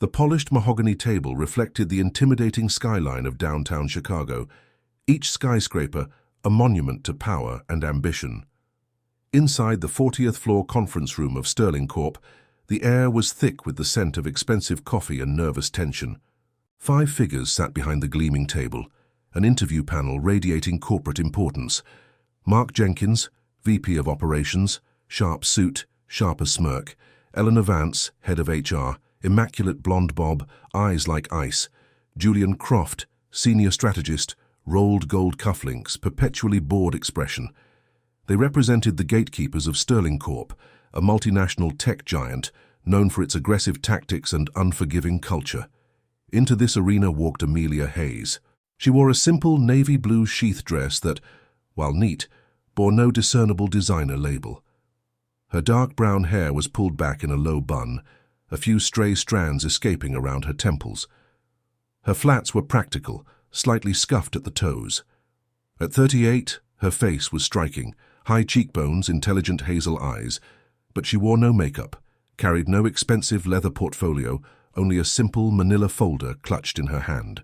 The polished mahogany table reflected the intimidating skyline of downtown Chicago, each skyscraper a monument to power and ambition. Inside the 40th floor conference room of Sterling Corp, the air was thick with the scent of expensive coffee and nervous tension. 5 figures sat behind the gleaming table, an interview panel radiating corporate importance. Mark Jenkins, VP of Operations, sharp suit, sharper smirk. Eleanor Vance, head of HR, immaculate blonde bob, eyes like ice. Julian Croft, senior strategist, rolled gold cufflinks, perpetually bored expression. They represented the gatekeepers of Sterling Corp, a multinational tech giant known for its aggressive tactics and unforgiving culture. Into this arena walked Amelia Hayes. She wore a simple navy blue sheath dress that, while neat, bore no discernible designer label. Her dark brown hair was pulled back in a low bun, a few stray strands escaping around her temples. Her flats were practical, slightly scuffed at the toes. At 38, her face was striking, high cheekbones, intelligent hazel eyes, but she wore no makeup, carried no expensive leather portfolio, only a simple manila folder clutched in her hand.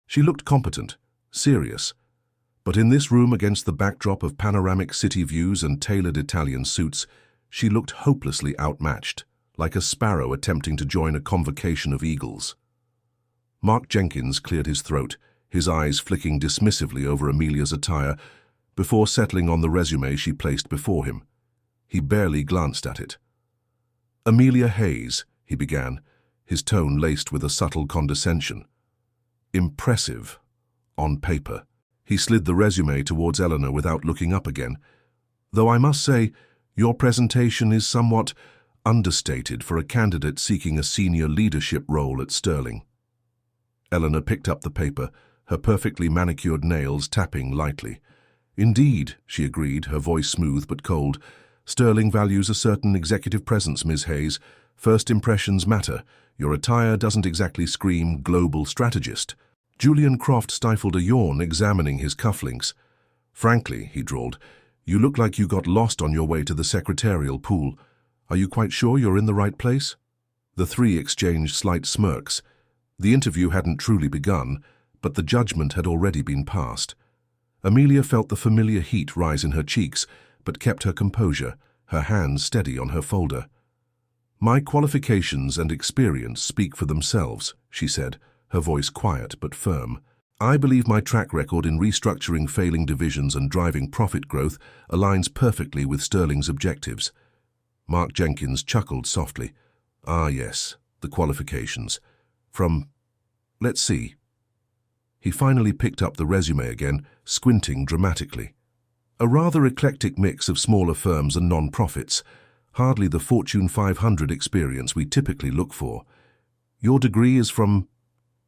She looked competent, serious, but in this room against the backdrop of panoramic city views and tailored Italian suits, she looked hopelessly outmatched, like a sparrow attempting to join a convocation of eagles. Mark Jenkins cleared his throat, his eyes flicking dismissively over Amelia's attire, before settling on the resume she placed before him. He barely glanced at it. "Amelia Hayes," he began, his tone laced with a subtle condescension. "Impressive, on paper." He slid the resume towards Eleanor without looking up again. "Though I must say, your presentation is somewhat understated for a candidate seeking a senior leadership role at Sterling." Eleanor picked up the paper, her perfectly manicured nails tapping lightly. "Indeed," she agreed, her voice smooth but cold. "Sterling values a certain executive presence, Ms. Hayes. First impressions matter. Your attire doesn't exactly scream global strategist." Julian Croft stifled a yawn, examining his cufflinks. "Frankly," he drawled, "you look like you got lost on your way to the secretarial pool. Are you quite sure you're in the right place?" The three exchanged slight smirks. The interview hadn't truly begun, but the judgment had already been passed. Amelia felt the familiar heat rise in her cheeks, but kept her composure, her hands steady on her folder. "My qualifications and experience speak for themselves," she said, her voice quiet but firm. "I believe my track record in restructuring failing divisions and driving profit growth aligns perfectly with Sterling's objectives." Mark Jenkins chuckled softly. "Ah, yes, the qualifications. Let's see." He finally picked up the resume again, squinting dramatically. "A rather eclectic mix of smaller firms and non-profits. Hardly the Fortune 500 experience we typically look for. Your degree is from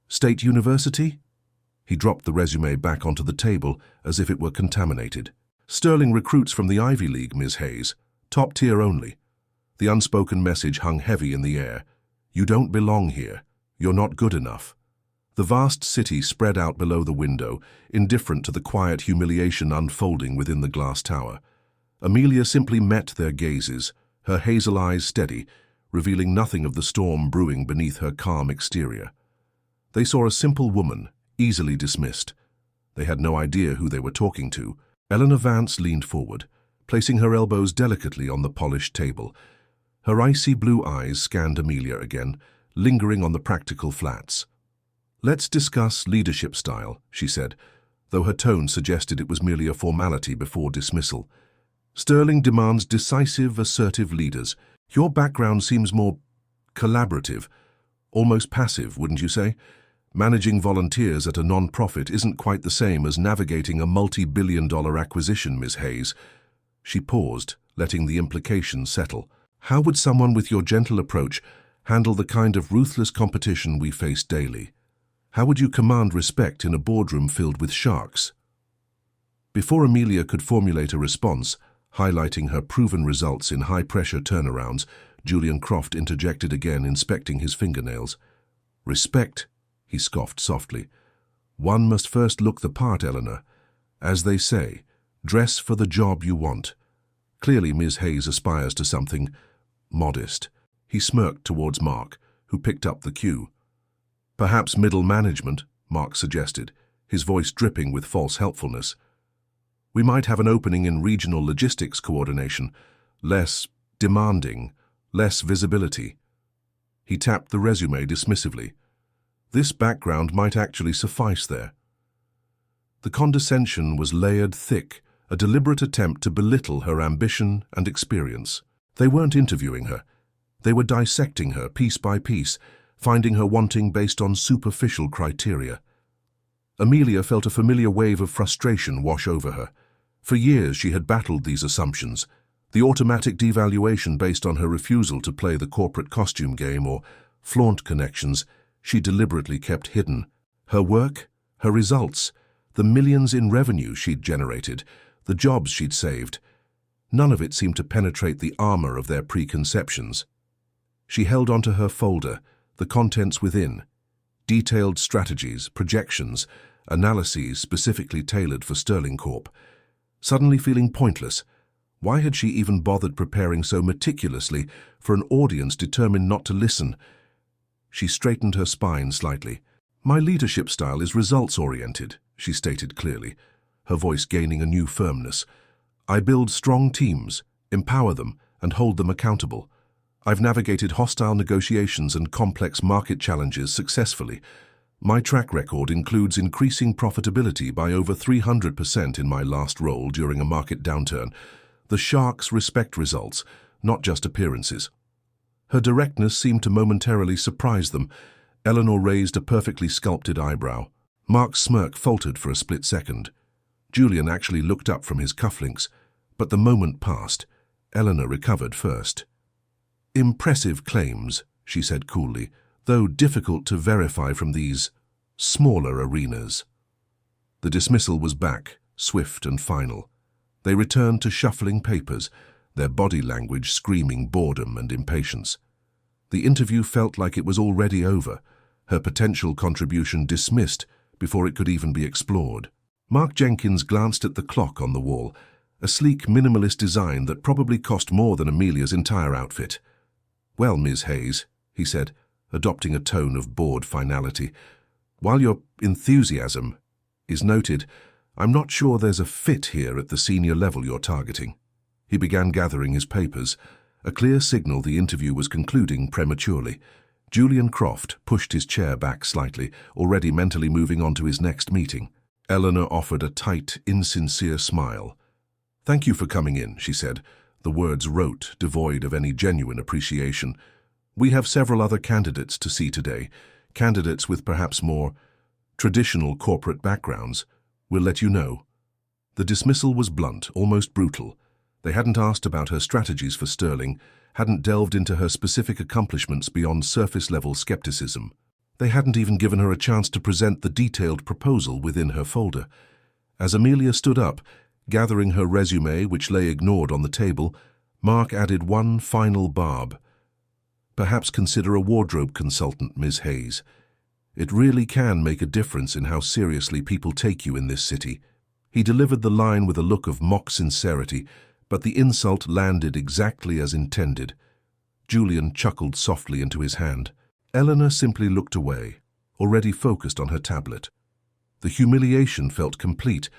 State University?" He dropped the resume back onto the table as if it were contaminated. "Sterling recruits from the Ivy League, Ms. Hayes. Top tier only." The unspoken message hung heavy in the air. "You don't belong here. You're not good enough." The vast city spread out below the window, indifferent to the quiet humiliation unfolding within the glass tower. Amelia simply met their gazes, her hazel eyes steady, revealing nothing of the storm brewing beneath her calm exterior. They saw a simple woman, easily dismissed. They had no idea who they were talking to. Eleanor Vance leaned forward, placing her elbows delicately on the polished table. Her icy blue eyes scanned Amelia again, lingering on the practical flats. "Let's discuss leadership style," she said, though her tone suggested it was merely a formality before dismissal. "Sterling demands decisive, assertive leaders. Your background seems more collaborative, almost passive, wouldn't you say? Managing volunteers at a non-profit isn't quite the same as navigating a multi-billion-dollar acquisition, Ms. Hayes." She paused, letting the implication settle. "How would someone with your gentle approach handle the kind of ruthless competition we face daily? How would you command respect in a boardroom filled with sharks?" Before Amelia could formulate a response, highlighting her proven results in high-pressure turnarounds, Julian Croft interjected again, inspecting his fingernails. "Respect," he scoffed softly. "One must first look the part, Eleanor. As they say, dress for the job you want. Clearly Ms. Hayes aspires to something modest." He smirked towards Mark, who picked up the cue. Perhaps middle management, Mark suggested, his voice dripping with false helpfulness. We might have an opening in regional logistics coordination, less demanding, less visibility. He tapped the resume dismissively. This background might actually suffice there. The condescension was layered thick, a deliberate attempt to belittle her ambition and experience. They weren't interviewing her. They were dissecting her piece by piece, finding her wanting based on superficial criteria. Amelia felt a familiar wave of frustration wash over her. For years she had battled these assumptions, the automatic devaluation based on her refusal to play the corporate costume game or flaunt connections she deliberately kept hidden. Her work, her results, the millions in revenue she'd generated, the jobs she'd saved, none of it seemed to penetrate the armor of their preconceptions. She held onto her folder, the contents within, detailed strategies, projections, analyses specifically tailored for Sterling Corp. Suddenly feeling pointless, why had she even bothered preparing so meticulously for an audience determined not to listen? She straightened her spine slightly. My leadership style is results-oriented, she stated clearly, her voice gaining a new firmness. I build strong teams, empower them, and hold them accountable. I've navigated hostile negotiations and complex market challenges successfully. My track record includes increasing profitability by over 300% in my last role during a market downturn. The Sharks respect results, not just appearances. Her directness seemed to momentarily surprise them. Eleanor raised a perfectly sculpted eyebrow. Mark's smirk faltered for a split second. Julian actually looked up from his cufflinks, but the moment passed. Eleanor recovered first. Impressive claims, she said coolly, though difficult to verify from these smaller arenas. The dismissal was back, swift and final. They returned to shuffling papers, their body language screaming boredom and impatience. The interview felt like it was already over, her potential contribution dismissed before it could even be explored. Mark Jenkins glanced at the clock on the wall, a sleek minimalist design that probably cost more than Amelia's entire outfit. Well, Ms. Hayes, he said, adopting a tone of bored finality, while your enthusiasm is noted, I'm not sure there's a fit here at the senior level you're targeting. He began gathering his papers, a clear signal the interview was concluding prematurely. Julian Croft pushed his chair back slightly, already mentally moving on to his next meeting. Eleanor offered a tight, insincere smile. Thank you for coming in, she said, the words rote, devoid of any genuine appreciation. We have several other candidates to see today, candidates with perhaps more traditional corporate backgrounds. We'll let you know. The dismissal was blunt, almost brutal. They hadn't asked about her strategies for Sterling, hadn't delved into her specific accomplishments beyond surface-level skepticism. They hadn't even given her a chance to present the detailed proposal within her folder. As Amelia stood up, gathering her resume, which lay ignored on the table, Mark added one final barb. Perhaps consider a wardrobe consultant, Ms. Hayes. It really can make a difference in how seriously people take you in this city. He delivered the line with a look of mock sincerity, but the insult landed exactly as intended. Julian chuckled softly into his hand. Eleanor simply looked away, already focused on her tablet. The humiliation felt complete,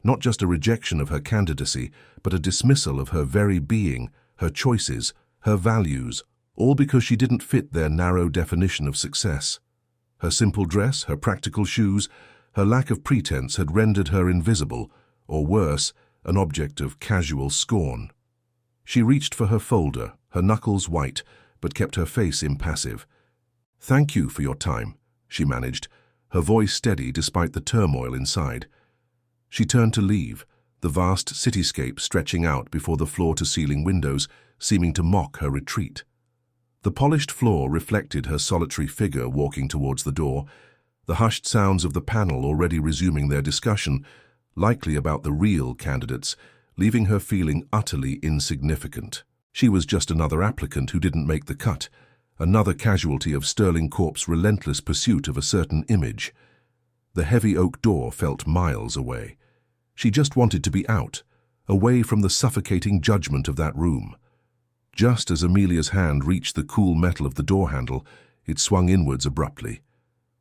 not just a rejection of her candidacy, but a dismissal of her very being, her choices, her values, all because she didn't fit their narrow definition of success. Her simple dress, her practical shoes, her lack of pretense had rendered her invisible, or worse, an object of casual scorn. She reached for her folder, her knuckles white, but kept her face impassive. Thank you for your time, she managed, her voice steady despite the turmoil inside. She turned to leave, the vast cityscape stretching out before the floor-to-ceiling windows, seeming to mock her retreat. The polished floor reflected her solitary figure walking towards the door, the hushed sounds of the panel already resuming their discussion, likely about the real candidates, leaving her feeling utterly insignificant. She was just another applicant who didn't make the cut, another casualty of Sterling Corp's relentless pursuit of a certain image. The heavy oak door felt miles away. She just wanted to be out, away from the suffocating judgment of that room. Just as Amelia's hand reached the cool metal of the door handle, It swung inwards abruptly.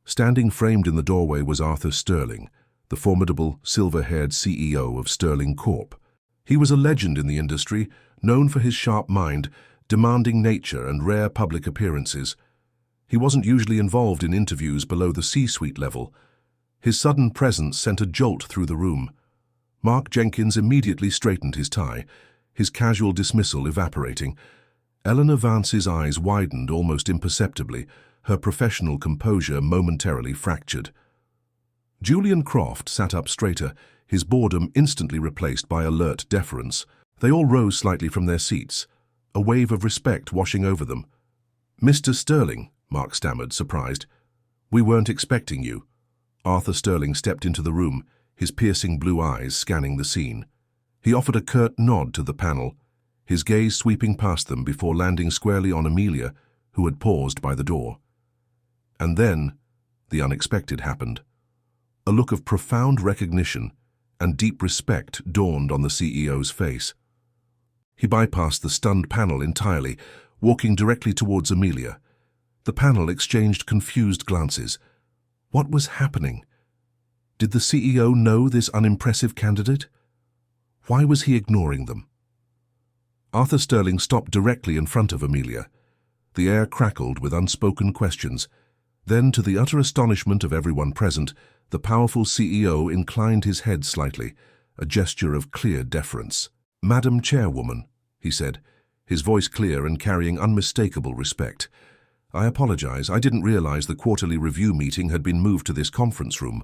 Standing framed in the doorway was Arthur Sterling, the formidable, silver-haired CEO of Sterling Corp. He was a legend in the industry, known for his sharp mind, demanding nature and rare public appearances. He wasn't usually involved in interviews below the C-suite level. His sudden presence sent a jolt through the room. Mark Jenkins immediately straightened his tie, his casual dismissal evaporating. Eleanor Vance's eyes widened almost imperceptibly, her professional composure momentarily fractured. Julian Croft sat up straighter, his boredom instantly replaced by alert deference. They all rose slightly from their seats, a wave of respect washing over them. "Mr. Sterling," Mark stammered, surprised. "We weren't expecting you." Arthur Sterling stepped into the room, his piercing blue eyes scanning the scene. He offered a curt nod to the panel, his gaze sweeping past them before landing squarely on Amelia, who had paused by the door. And then, the unexpected happened. A look of profound recognition and deep respect dawned on the CEO's face. He bypassed the stunned panel entirely, walking directly towards Amelia. The panel exchanged confused glances. What was happening? Did the CEO know this unimpressive candidate? Why was he ignoring them? Arthur Sterling stopped directly in front of Amelia. The air crackled with unspoken questions. Then, to the utter astonishment of everyone present, the powerful CEO inclined his head slightly, a gesture of clear deference. "Madam Chairwoman," he said, his voice clear and carrying unmistakable respect. "I apologize. I didn't realize the quarterly review meeting had been moved to this conference room.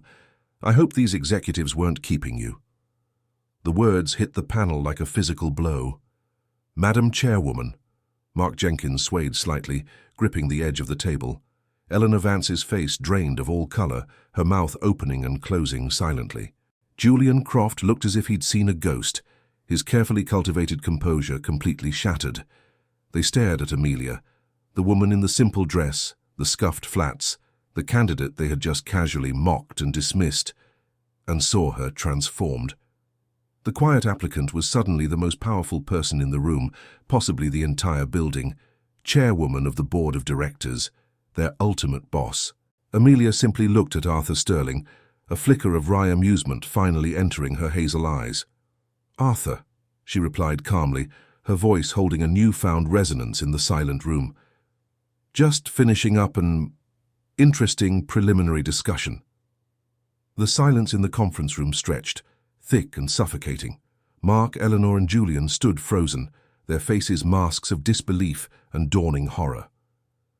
I hope these executives weren't keeping you." The words hit the panel like a physical blow. "Madam Chairwoman." Mark Jenkins swayed slightly, gripping the edge of the table. Eleanor Vance's face drained of all color, her mouth opening and closing silently. Julian Croft looked as if he'd seen a ghost, his carefully cultivated composure completely shattered. They stared at Amelia, the woman in the simple dress, the scuffed flats, the candidate they had just casually mocked and dismissed, and saw her transformed. The quiet applicant was suddenly the most powerful person in the room, possibly the entire building, chairwoman of the board of directors, their ultimate boss. Amelia simply looked at Arthur Sterling, a flicker of wry amusement finally entering her hazel eyes. "Arthur," she replied calmly, her voice holding a newfound resonance in the silent room. "Just finishing up an interesting preliminary discussion." The silence in the conference room stretched, thick and suffocating. Mark, Eleanor, and Julian stood frozen, their faces masks of disbelief and dawning horror.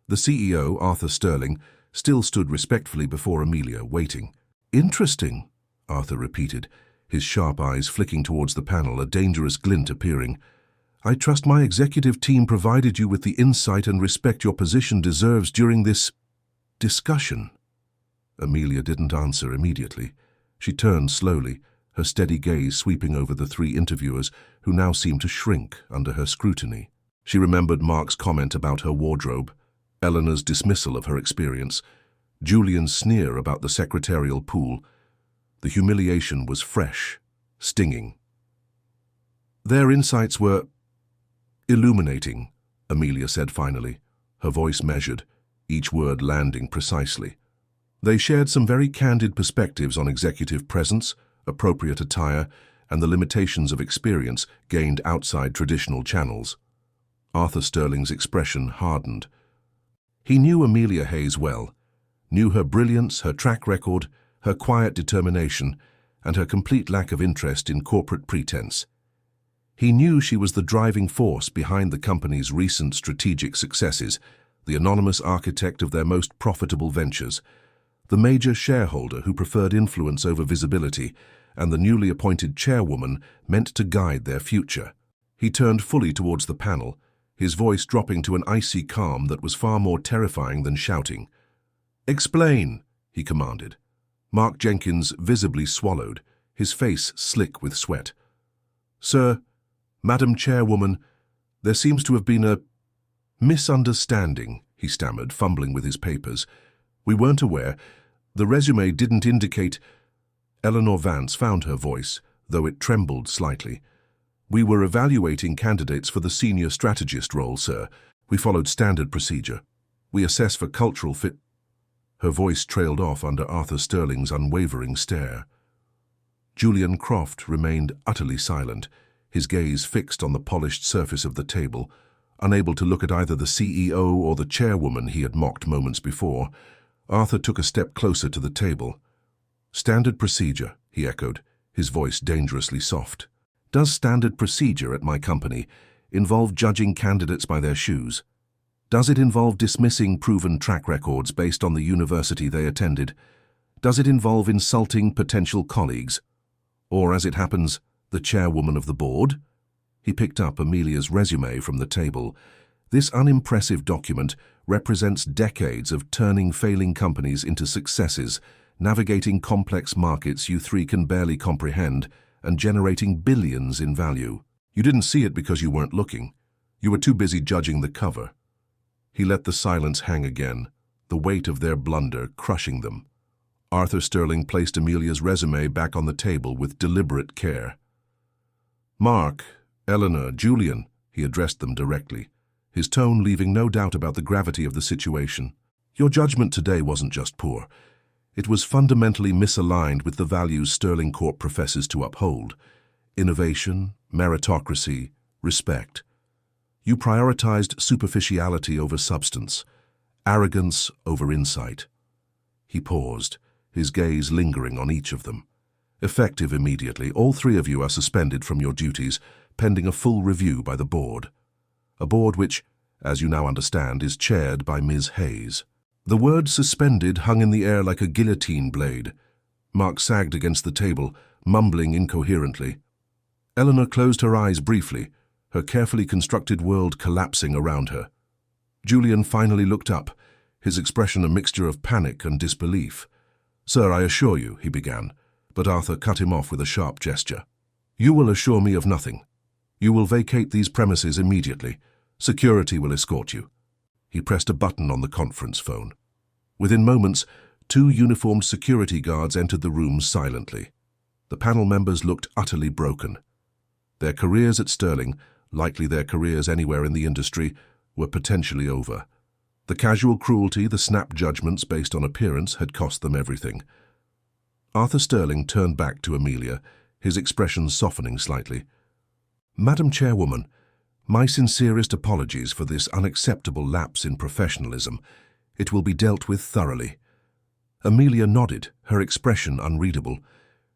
The CEO, Arthur Sterling, still stood respectfully before Amelia, waiting. "Interesting," Arthur repeated, his sharp eyes flicking towards the panel, a dangerous glint appearing. "I trust my executive team provided you with the insight and respect your position deserves during this discussion." Amelia didn't answer immediately. She turned slowly, her steady gaze sweeping over the three interviewers, who now seemed to shrink under her scrutiny. She remembered Mark's comment about her wardrobe, Eleanor's dismissal of her experience, Julian's sneer about the secretarial pool. The humiliation was fresh, stinging. "Their insights were illuminating," Amelia said finally, her voice measured, each word landing precisely. "They shared some very candid perspectives on executive presence, appropriate attire, and the limitations of experience gained outside traditional channels." Arthur Sterling's expression hardened. He knew Amelia Hayes well, knew her brilliance, her track record, her quiet determination, and her complete lack of interest in corporate pretense. He knew she was the driving force behind the company's recent strategic successes, the anonymous architect of their most profitable ventures, the major shareholder who preferred influence over visibility, and the newly appointed chairwoman meant to guide their future. He turned fully towards the panel, his voice dropping to an icy calm that was far more terrifying than shouting. "Explain," he commanded. Mark Jenkins visibly swallowed, his face slick with sweat. "Sir, Madam Chairwoman, there seems to have been a misunderstanding," he stammered, fumbling with his papers. "We weren't aware. The resume didn't indicate—" Eleanor Vance found her voice, though it trembled slightly. "We were evaluating candidates for the senior strategist role, sir. We followed standard procedure." We assess for cultural fit. Her voice trailed off under Arthur Sterling's unwavering stare. Julian Croft remained utterly silent, his gaze fixed on the polished surface of the table, unable to look at either the CEO or the chairwoman he had mocked moments before. Arthur took a step closer to the table. "Standard procedure," he echoed, his voice dangerously soft. "Does standard procedure at my company involve judging candidates by their shoes? Does it involve dismissing proven track records based on the university they attended? Does it involve insulting potential colleagues? Or, as it happens, the chairwoman of the board?" He picked up Amelia's resume from the table. This unimpressive document represents decades of turning failing companies into successes, navigating complex markets you three can barely comprehend, and generating billions in value. You didn't see it because you weren't looking. You were too busy judging the cover. He let the silence hang again, the weight of their blunder crushing them. Arthur Sterling placed Amelia's resume back on the table with deliberate care. "Mark, Eleanor, Julian," he addressed them directly, his tone leaving no doubt about the gravity of the situation. "Your judgment today wasn't just poor. It was fundamentally misaligned with the values Sterling Corp professes to uphold: innovation, meritocracy, respect. You prioritized superficiality over substance, arrogance over insight." He paused, his gaze lingering on each of them. "Effective immediately, all three of you are suspended from your duties, pending a full review by the board. A board which, as you now understand, is chaired by Ms. Hayes." The word suspended hung in the air like a guillotine blade. Mark sagged against the table, mumbling incoherently. Eleanor closed her eyes briefly, her carefully constructed world collapsing around her. Julian finally looked up, his expression a mixture of panic and disbelief. "Sir, I assure you," he began, but Arthur cut him off with a sharp gesture. "You will assure me of nothing. You will vacate these premises immediately. Security will escort you." He pressed a button on the conference phone. Within moments, 2 uniformed security guards entered the room silently. The panel members looked utterly broken. Their careers at Sterling, likely their careers anywhere in the industry, were potentially over. The casual cruelty, the snap judgments based on appearance had cost them everything. Arthur Sterling turned back to Amelia, his expression softening slightly. "Madam Chairwoman, my sincerest apologies for this unacceptable lapse in professionalism. It will be dealt with thoroughly." Amelia nodded, her expression unreadable.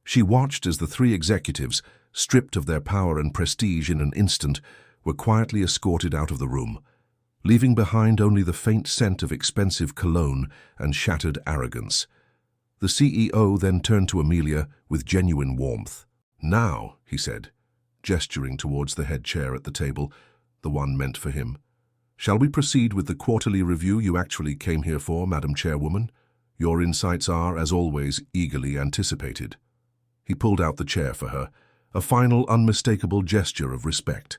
She watched as the 3 executives, stripped of their power and prestige in an instant, were quietly escorted out of the room, leaving behind only the faint scent of expensive cologne and shattered arrogance. The CEO then turned to Amelia with genuine warmth. "Now," he said, gesturing towards the head chair at the table, the one meant for him, "shall we proceed with the quarterly review you actually came here for, Madam Chairwoman? Your insights are, as always, eagerly anticipated." He pulled out the chair for her, a final unmistakable gesture of respect.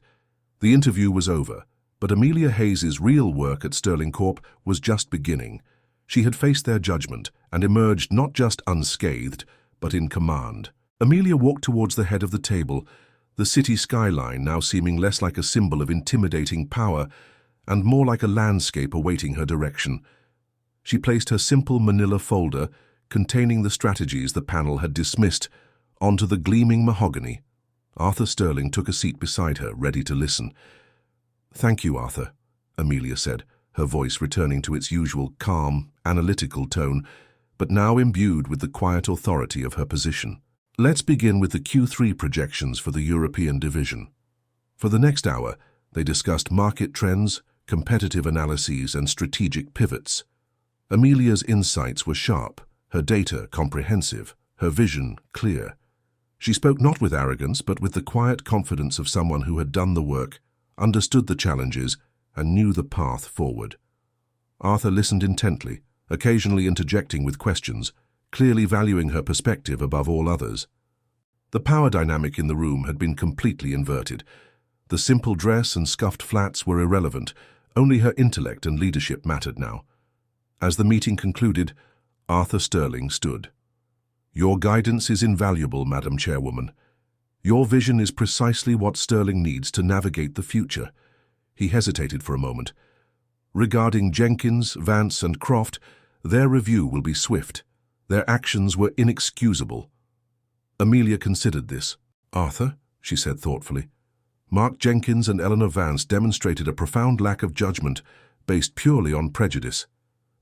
The interview was over, but Amelia Hayes's real work at Sterling Corp was just beginning. She had faced their judgment and emerged not just unscathed, but in command. Amelia walked towards the head of the table, the city skyline now seeming less like a symbol of intimidating power and more like a landscape awaiting her direction. She placed her simple manila folder, containing the strategies the panel had dismissed, onto the gleaming mahogany. Arthur Sterling took a seat beside her, ready to listen. "Thank you, Arthur," Amelia said, her voice returning to its usual calm, analytical tone, but now imbued with the quiet authority of her position. "Let's begin with the Q3 projections for the European division." For the next hour, they discussed market trends, competitive analyses, and strategic pivots. Amelia's insights were sharp, her data comprehensive, her vision clear. She spoke not with arrogance, but with the quiet confidence of someone who had done the work, understood the challenges, and knew the path forward. Arthur listened intently, occasionally interjecting with questions, clearly valuing her perspective above all others. The power dynamic in the room had been completely inverted. The simple dress and scuffed flats were irrelevant, only her intellect and leadership mattered now. As the meeting concluded, Arthur Sterling stood. "Your guidance is invaluable, Madam Chairwoman. Your vision is precisely what Sterling needs to navigate the future." He hesitated for a moment. Regarding Jenkins, Vance, and Croft, their review will be swift. Their actions were inexcusable. Amelia considered this. Arthur, she said thoughtfully, Mark Jenkins and Eleanor Vance demonstrated a profound lack of judgment based purely on prejudice.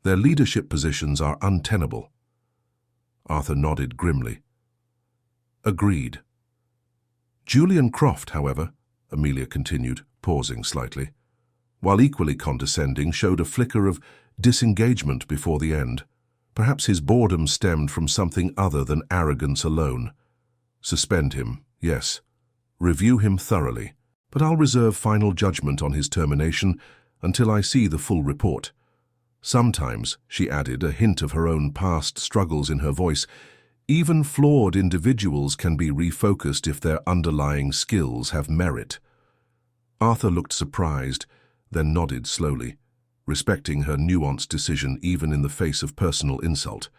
Their leadership positions are untenable. Arthur nodded grimly. Agreed. Julian Croft, however, Amelia continued, pausing slightly, while equally condescending, showed a flicker of disengagement before the end. Perhaps his boredom stemmed from something other than arrogance alone. Suspend him, yes. Review him thoroughly, but I'll reserve final judgment on his termination until I see the full report. Sometimes, she added, a hint of her own past struggles in her voice, even flawed individuals can be refocused if their underlying skills have merit. Arthur looked surprised, then nodded slowly, respecting her nuanced decision even in the face of personal insult.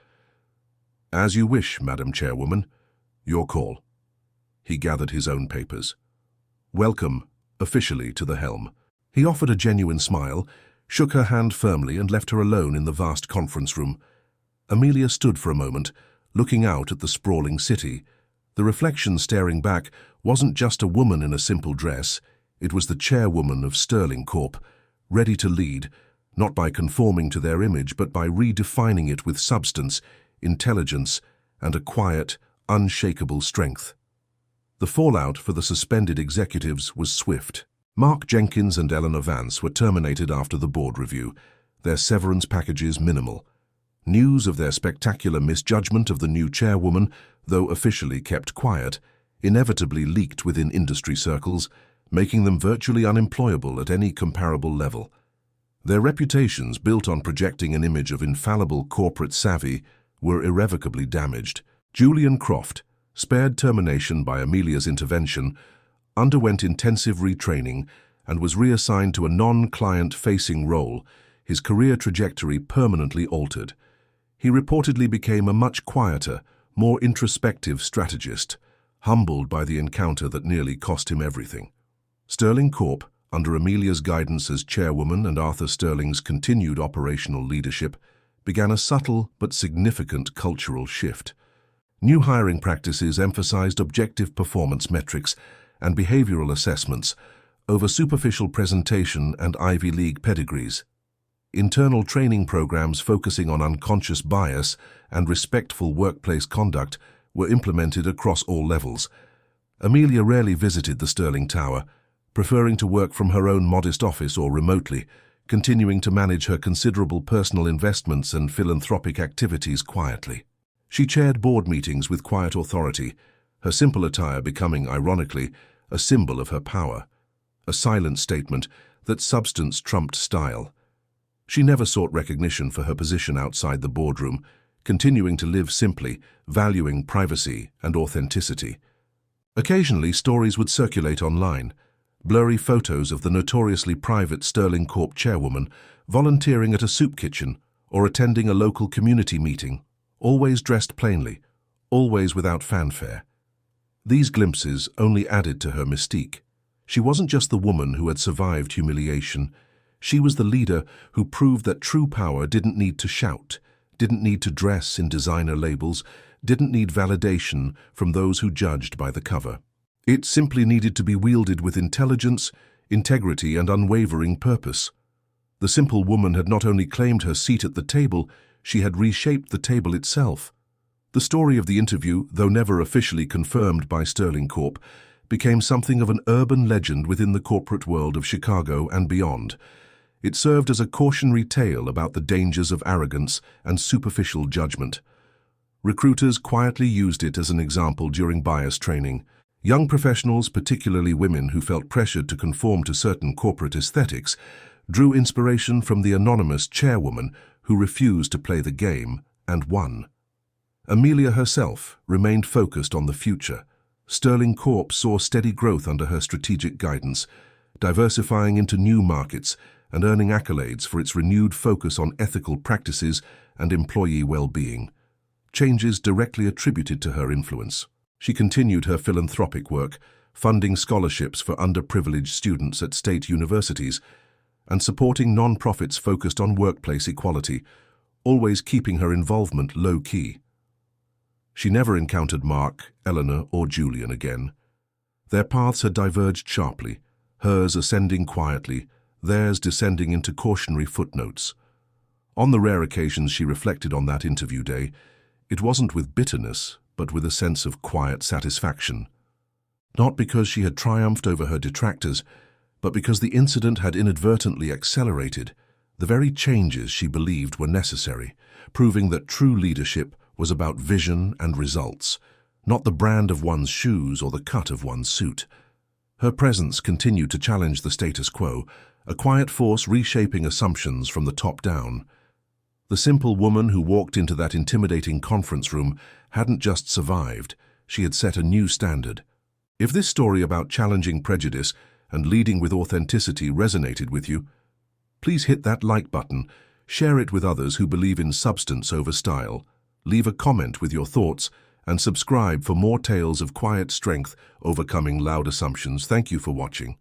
As you wish, Madam Chairwoman. Your call. He gathered his own papers. Welcome, officially, to the helm. He offered a genuine smile, shook her hand firmly, and left her alone in the vast conference room. Amelia stood for a moment, looking out at the sprawling city. The reflection staring back wasn't just a woman in a simple dress. It was the chairwoman of Sterling Corp, ready to lead, not by conforming to their image, but by redefining it with substance, intelligence, and a quiet, unshakable strength. The fallout for the suspended executives was swift. Mark Jenkins and Eleanor Vance were terminated after the board review, their severance packages minimal. News of their spectacular misjudgment of the new chairwoman, though officially kept quiet, inevitably leaked within industry circles, making them virtually unemployable at any comparable level. Their reputations, built on projecting an image of infallible corporate savvy, were irrevocably damaged. Julian Croft, spared termination by Amelia's intervention, underwent intensive retraining and was reassigned to a non-client-facing role, his career trajectory permanently altered. He reportedly became a much quieter, more introspective strategist, humbled by the encounter that nearly cost him everything. Sterling Corp, under Amelia's guidance as chairwoman and Arthur Sterling's continued operational leadership, began a subtle but significant cultural shift. New hiring practices emphasized objective performance metrics and behavioral assessments over superficial presentation and Ivy League pedigrees. Internal training programs focusing on unconscious bias and respectful workplace conduct were implemented across all levels. Amelia rarely visited the Sterling Tower, preferring to work from her own modest office or remotely, continuing to manage her considerable personal investments and philanthropic activities quietly. She chaired board meetings with quiet authority, her simple attire becoming, ironically, a symbol of her power, a silent statement that substance trumped style. She never sought recognition for her position outside the boardroom, continuing to live simply, valuing privacy and authenticity. Occasionally, stories would circulate online, blurry photos of the notoriously private Sterling Corp chairwoman volunteering at a soup kitchen or attending a local community meeting, always dressed plainly, always without fanfare. These glimpses only added to her mystique. She wasn't just the woman who had survived humiliation. She was the leader who proved that true power didn't need to shout, didn't need to dress in designer labels, didn't need validation from those who judged by the cover. It simply needed to be wielded with intelligence, integrity, and unwavering purpose. The simple woman had not only claimed her seat at the table, she had reshaped the table itself. The story of the interview, though never officially confirmed by Sterling Corp, became something of an urban legend within the corporate world of Chicago and beyond. It served as a cautionary tale about the dangers of arrogance and superficial judgment. Recruiters quietly used it as an example during bias training. Young professionals, particularly women who felt pressured to conform to certain corporate aesthetics, drew inspiration from the anonymous chairwoman who refused to play the game and won. Amelia herself remained focused on the future. Sterling Corp saw steady growth under her strategic guidance, diversifying into new markets and earning accolades for its renewed focus on ethical practices and employee well-being, changes directly attributed to her influence. She continued her philanthropic work, funding scholarships for underprivileged students at state universities, and supporting non-profits focused on workplace equality, always keeping her involvement low-key. She never encountered Mark, Eleanor, or Julian again. Their paths had diverged sharply, hers ascending quietly, theirs descending into cautionary footnotes. On the rare occasions she reflected on that interview day, it wasn't with bitterness, but with a sense of quiet satisfaction. Not because she had triumphed over her detractors, but because the incident had inadvertently accelerated the very changes she believed were necessary, proving that true leadership was about vision and results, not the brand of one's shoes or the cut of one's suit. Her presence continued to challenge the status quo, a quiet force reshaping assumptions from the top down. The simple woman who walked into that intimidating conference room hadn't just survived, she had set a new standard. If this story about challenging prejudice and leading with authenticity resonated with you, please hit that like button, share it with others who believe in substance over style, leave a comment with your thoughts, and subscribe for more tales of quiet strength overcoming loud assumptions. Thank you for watching.